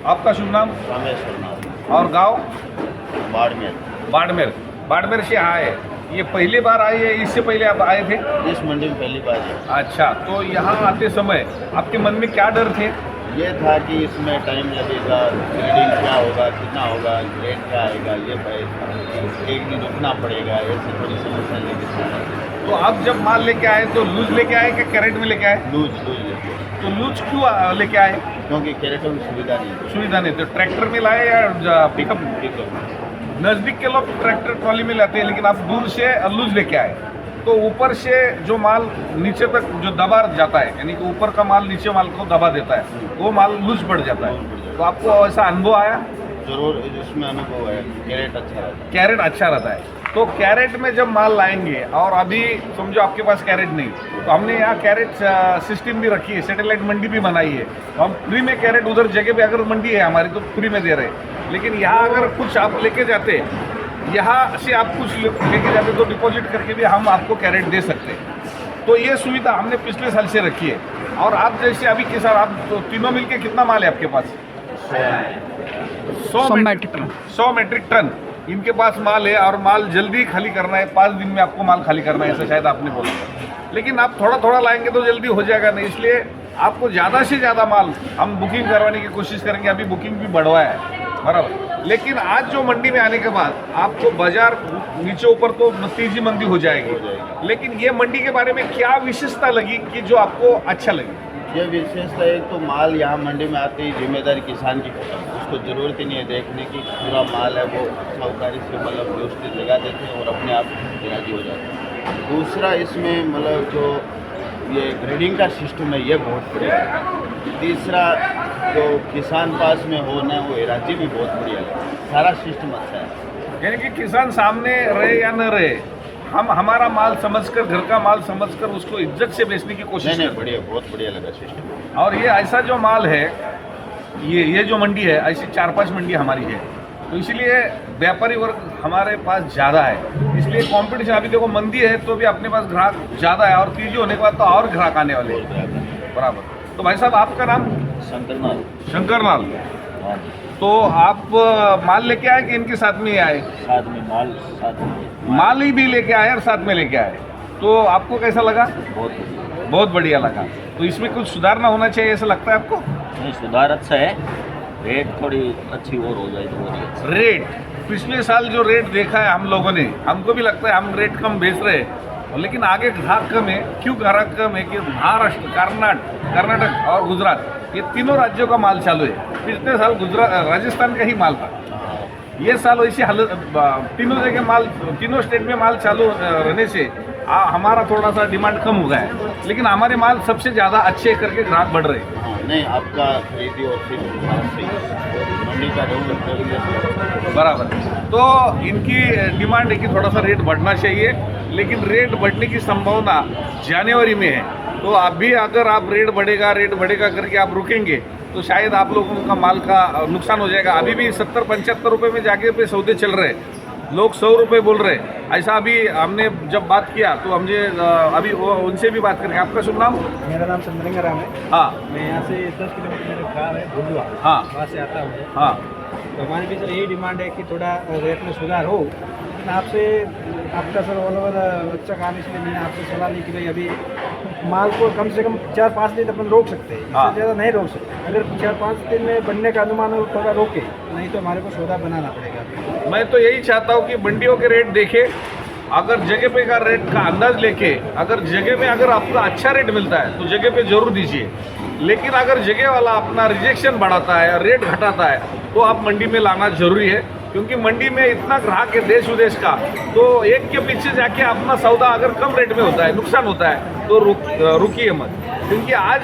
आपका शुभ नाम रामेश्वर नाथ, और गांव? बाड़मेर। बाड़मेर। बाड़मेर से आए, ये पहली बार आए है, इससे पहले आप आए थे? इस मंडी में पहली बार है। अच्छा, तो यहाँ आते समय आपके मन में क्या डर थे? ये था कि इसमें टाइम लगेगा, ग्रेडिंग क्या होगा, कितना होगा, ग्रेड क्या आएगा, ये एक दिन रुकना पड़ेगा, ऐसी थोड़ी समस्या लेके तो आप जब माल लेके आए तो लूज लेके आए कि कैरेट में लेके आए? लूज लेके, तो लूज क्यों लेके आए? क्योंकि कैरेटों में सुविधा नहीं है। सुविधा नहीं, तो ट्रैक्टर में लाए या पिकअप? नज़दीक के लोग ट्रैक्टर ट्रॉली में लाते हैं, लेकिन आप दूर से लूज लेके आए। तो ऊपर से जो माल नीचे तक जो दबा जाता है, यानी कि ऊपर का माल नीचे माल को दबा देता है, वो माल लूज पड़ जाता है। तो आपको ऐसा अनुभव आया? जरूर इसमें अनुभव है, कैरेट अच्छा रहता है। कैरेट अच्छा रहता है। तो कैरेट में जब माल लाएंगे और अभी समझो आपके पास कैरेट नहीं, तो हमने यहाँ कैरेट सिस्टम भी रखी है, सैटेलाइट मंडी भी बनाई है। तो हम फ्री में कैरेट उधर जगह पे अगर मंडी है हमारी तो फ्री में दे रहे हैं। लेकिन यहाँ अगर कुछ आप लेके जाते, यहाँ से आप कुछ लेके जाते तो डिपॉजिट करके भी हम आपको कैरेट दे सकते हैं। तो ये सुविधा हमने पिछले साल से रखी है। और आप जैसे अभी के साथ आप तो तीनों मिलके कितना माल है आपके पास? 100 मेट्रिक टन। 100 मेट्रिक टन इनके पास माल है, और माल जल्दी खाली करना है, 5 दिन में आपको माल खाली करना है, ऐसा शायद आपने बोला। लेकिन आप थोड़ा थोड़ा लाएंगे तो जल्दी हो जाएगा नहीं, इसलिए आपको ज़्यादा से ज़्यादा माल हम बुकिंग करवाने की कोशिश करेंगे। अभी बुकिंग भी बढ़वाया है, बराबर। लेकिन आज जो मंडी में आने के बाद आपको बाजार नीचे ऊपर तो तेजी मंदी हो जाएगी, लेकिन ये मंडी के बारे में क्या विशेषता लगी कि जो आपको अच्छा लगी? ये विशेषता एक तो माल यहाँ मंडी में आते ही जिम्मेदारी किसान की खत्म, उसको ज़रूरत ही नहीं है देखने की पूरा माल है, वो साहूकारी से मतलब व्यवस्थित लगा देते हैं और अपने आप राजी हो जाते हैं। दूसरा इसमें मतलब जो ये ग्रेडिंग का सिस्टम है ये बहुत बढ़िया है। तीसरा जो किसान पास में होना वो राजी भी बहुत बढ़िया है, सारा सिस्टम अच्छा है। यानी कि किसान सामने रहे या न रहे, हम हमारा माल समझकर, घर का माल समझकर उसको इज्जत से बेचने की कोशिश नहीं करते हैं। बढ़िया, बहुत बढ़िया लगा सिस्टम। और ये ऐसा जो माल है, ये जो मंडी है, ऐसी 4-5 मंडी हमारी है, तो इसलिए व्यापारी वर्ग हमारे पास ज़्यादा है। इसलिए कंपटीशन, अभी देखो मंदी है तो भी अपने पास ग्राहक ज़्यादा है, और तेजी होने के बाद तो और ग्राहक आने वाले हैं, बराबर। तो भाई साहब आपका नाम? शंकरलाल। शंकरलाल। हाँ, तो आप माल लेके आए कि इनके साथ में ही आए? साथ में माल, साथ में माल ही भी लेके आए और साथ में लेके आए। तो आपको कैसा लगा? बहुत बढ़िया लगा। तो इसमें कुछ सुधारना होना चाहिए ऐसा लगता है आपको? नहीं, सुधार अच्छा है, रेट थोड़ी अच्छी और हो जाए तो बहुत अच्छा। रेट पिछले साल जो रेट देखा है हम लोगों ने, हमको भी लगता है हम रेट कम बेच रहे हैं, लेकिन आगे ग्राहक कम है। क्यों ग्राहक कम है? कि महाराष्ट्र, कर्नाटक और गुजरात, ये तीनों राज्यों का माल चालू है। पिछले साल गुजरात, राजस्थान का ही माल था। ये साल वैसी हालत, तीनों जगह माल, तीनों स्टेट में माल चालू रहने से हमारा थोड़ा सा डिमांड कम हो गया है, लेकिन हमारे माल सबसे ज़्यादा अच्छे करके ग्राहक बढ़ रहे हैं। हाँ, नहीं आपका खरीदी और फिर मंडी का रेगुलर बराबर। तो इनकी डिमांड है कि थोड़ा सा रेट बढ़ना चाहिए, लेकिन रेट बढ़ने की संभावना जनवरी में है। तो अभी अगर आप रेट बढ़ेगा करके आप रुकेंगे तो शायद आप लोगों का माल का नुकसान हो जाएगा। अभी भी 70-75 रुपये में जाके पे सौदे चल रहे हैं, लोग 100 रुपये बोल रहे हैं। ऐसा अभी हमने जब बात किया तो हमने अभी वो उनसे भी बात करेंगे। आपका शुभ नाम? मेरा नाम चंद्रलिंगा राम है। हाँ। मैं यहाँ से 10 किलोमीटर मेरा गाँव है भुलवा, हाँ। वहाँ से आता हूँ। हाँ। तो हमारी भी सर यही डिमांड है कि थोड़ा रेट में सुधार हो। लेकिन आपका सर ऑल ओवर अच्छा काम, इसलिए मैंने आपसे सलाह ली कि भाई अभी माल को कम से कम 4-5 दिन अपन रोक सकते हैं, हाँ। इससे ज़्यादा नहीं रोक सकते। अगर 4-5 दिन में बनने का अनुमान हो थोड़ा रोके, नहीं तो हमारे को सौदा बनाना पड़ेगा। मैं तो यही चाहता हूँ कि मंडियों के रेट देखे, अगर जगह पे का रेट का अंदाज लेके, अगर जगह में अगर आपका अच्छा रेट मिलता है तो जगह पे जरूर दीजिए। लेकिन अगर जगह वाला अपना रिजेक्शन बढ़ाता है, रेट घटाता है, तो आप मंडी में लाना जरूरी है। क्योंकि मंडी में इतना ग्राहक है देश विदेश का, तो एक के पीछे जाके अपना सौदा अगर कम रेट में होता है, नुकसान होता है, तो रुकिए मत। क्योंकि आज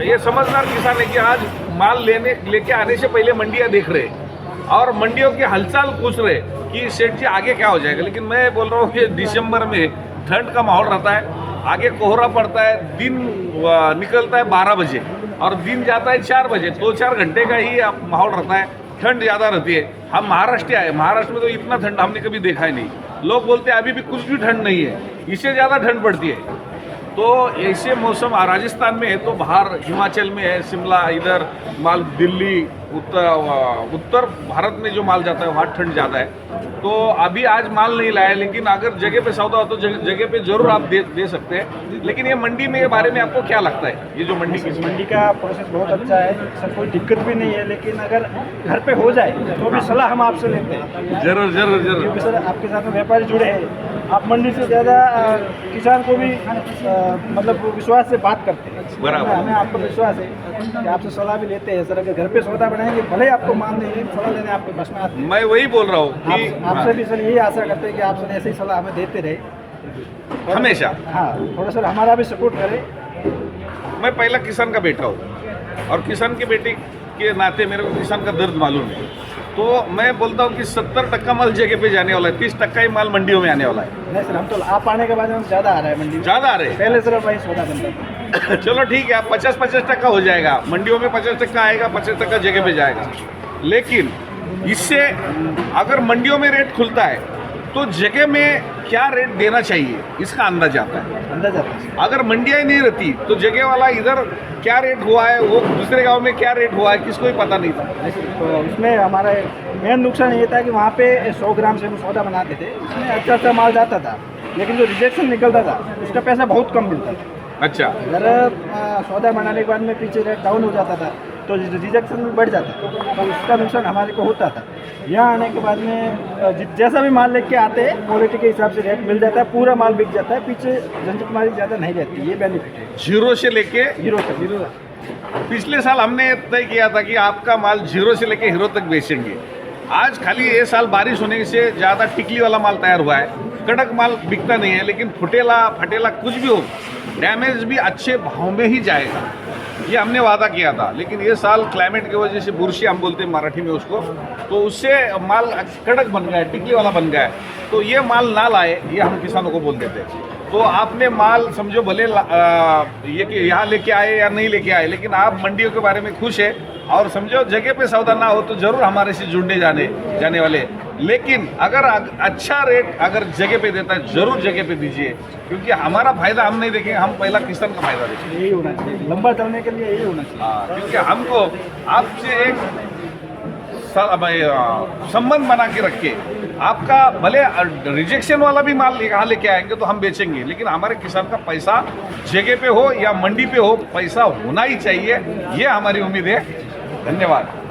ये समझदार किसान है कि आज माल लेके आने से पहले मंडियाँ देख रहे और मंडियों की हलचल पूछ रहे कि सेठ जी आगे क्या हो जाएगा। लेकिन मैं बोल रहा हूँ कि दिसंबर में ठंड का माहौल रहता है, आगे कोहरा पड़ता है, दिन निकलता है 12 बजे और दिन जाता है 4 बजे, 2-4 घंटे का ही माहौल रहता है, ठंड ज़्यादा रहती है। हम महाराष्ट्र आए, महाराष्ट्र में तो इतना ठंड हमने कभी देखा ही नहीं। लोग बोलते हैं अभी भी कुछ भी ठंड नहीं है, इससे ज़्यादा ठंड पड़ती है। तो ऐसे मौसम राजस्थान में है, तो बाहर हिमाचल में है, शिमला, इधर माल दिल्ली, उत्तर भारत में जो माल जाता है वहाँ ठंड ज़्यादा है, तो अभी आज माल नहीं लाया, लेकिन अगर जगह पे सौदा हो तो जगह पे जरूर आप दे सकते हैं। लेकिन ये मंडी में के बारे में आपको क्या लगता है, ये जो मंडी का प्रोसेस बहुत अच्छा है सर, कोई दिक्कत भी नहीं है, लेकिन अगर घर पे हो जाए तो भी सलाह हम आपसे लेते हैं। जरूर जरूर जरूर। क्योंकि सर आपके साथ में व्यापारी जुड़े हैं, आप मंडी से ज़्यादा किसान को भी मतलब विश्वास से बात करते हैं। बराबर। हमें आप पर विश्वास है कि आपसे सलाह भी लेते हैं सर। अगर घर पे सौदा बनाएंगे भले आपको मान नहीं, सलाह लेने आपके बस में आते हैं। मैं वही बोल रहा हूँ कि आपसे भी सर यही आशा करते हैं कि आप सर ऐसे ही सलाह हमें देते रहे हमेशा। हाँ, थोड़ा सर हमारा भी सपोर्ट करें। मैं पहला किसान का बेटा हूँ और किसान के बेटे के नाते मेरे को किसान का दर्द मालूम है, तो मैं बोलता हूँ कि 70% माल जगह पे जाने वाला है, 30% ही माल मंडियों में आने वाला है। नहीं सर, हम तो आप आने के बाद हम ज़्यादा आ रहा है मंडी में, ज़्यादा आ रहे हैं। पहले सर वही सौदा बनता था। चलो ठीक है, 50-50% हो जाएगा, मंडियों में 50% आएगा, 50% जगह पे जाएगा। लेकिन इससे अगर मंडियों में रेट खुलता है तो जगह में क्या रेट देना चाहिए इसका अंदाजा आता है। अंदाजा आता है। अगर मंडियाँ ही नहीं रहती तो जगह वाला इधर क्या रेट हुआ है, वो दूसरे गांव में क्या रेट हुआ है, किसको ही पता नहीं था। तो उसमें हमारा मेन नुकसान ये था कि वहाँ पे 100 ग्राम से हम सौदा बनाते थे, उसमें अच्छा माल जाता था, लेकिन जो रिजेक्शन निकलता था उसका पैसा बहुत कम मिलता था। अच्छा। अगर सौदा बनाने के बाद में पीछे रेट डाउन हो जाता था तो रिजेक्शन भी बढ़ जाता, तो उसका नुकसान हमारे को होता था। यहाँ आने के बाद में जैसा भी माल लेके आते हैं क्वालिटी के हिसाब से रेट मिल जाता है, पूरा माल बिक जाता है, पीछे झंझटमारी ज़्यादा नहीं रहती, ये बेनिफिट है। जीरो से लेके हीरो तक, हीरो पिछले साल हमने तय किया था कि आपका माल जीरो से लेके हीरो तक बेचेंगे। आज खाली ये साल बारिश होने से ज़्यादा टिकली वाला माल तैयार हुआ है, कड़क माल बिकता नहीं है, लेकिन फटेला कुछ भी हो, डैमेज भी अच्छे भाव में ही जाएगा, ये हमने वादा किया था। लेकिन ये साल क्लाइमेट की वजह से बुरशी हम बोलते हैं मराठी में उसको, तो उससे माल कड़क बन गया है, टिकली वाला बन गया है, तो ये माल ना लाए, ये हम किसानों को बोल देते हैं। तो आपने माल समझो भले ये कि यहाँ लेके आए या नहीं लेके आए, लेकिन आप मंडियों के बारे में खुश है और समझो जगह पे सौदा ना हो तो जरूर हमारे से जुड़ने जाने वाले। लेकिन अगर अच्छा रेट अगर जगह पे देता है जरूर जगह पे दीजिए, क्योंकि हमारा फायदा हम नहीं देखेंगे, हम पहला किसान का फायदा देखेंगे। यही होना चाहिए, लंबा चलने के लिए यही होना चाहिए। हाँ, क्योंकि हमको आपसे एक संबंध बना के रखे, आपका भले रिजेक्शन वाला भी माल यहाँ लेके आएंगे तो हम बेचेंगे, लेकिन हमारे किसान का पैसा जगह पे हो या मंडी पे हो, पैसा होना ही चाहिए, ये हमारी उम्मीद है। धन्यवाद।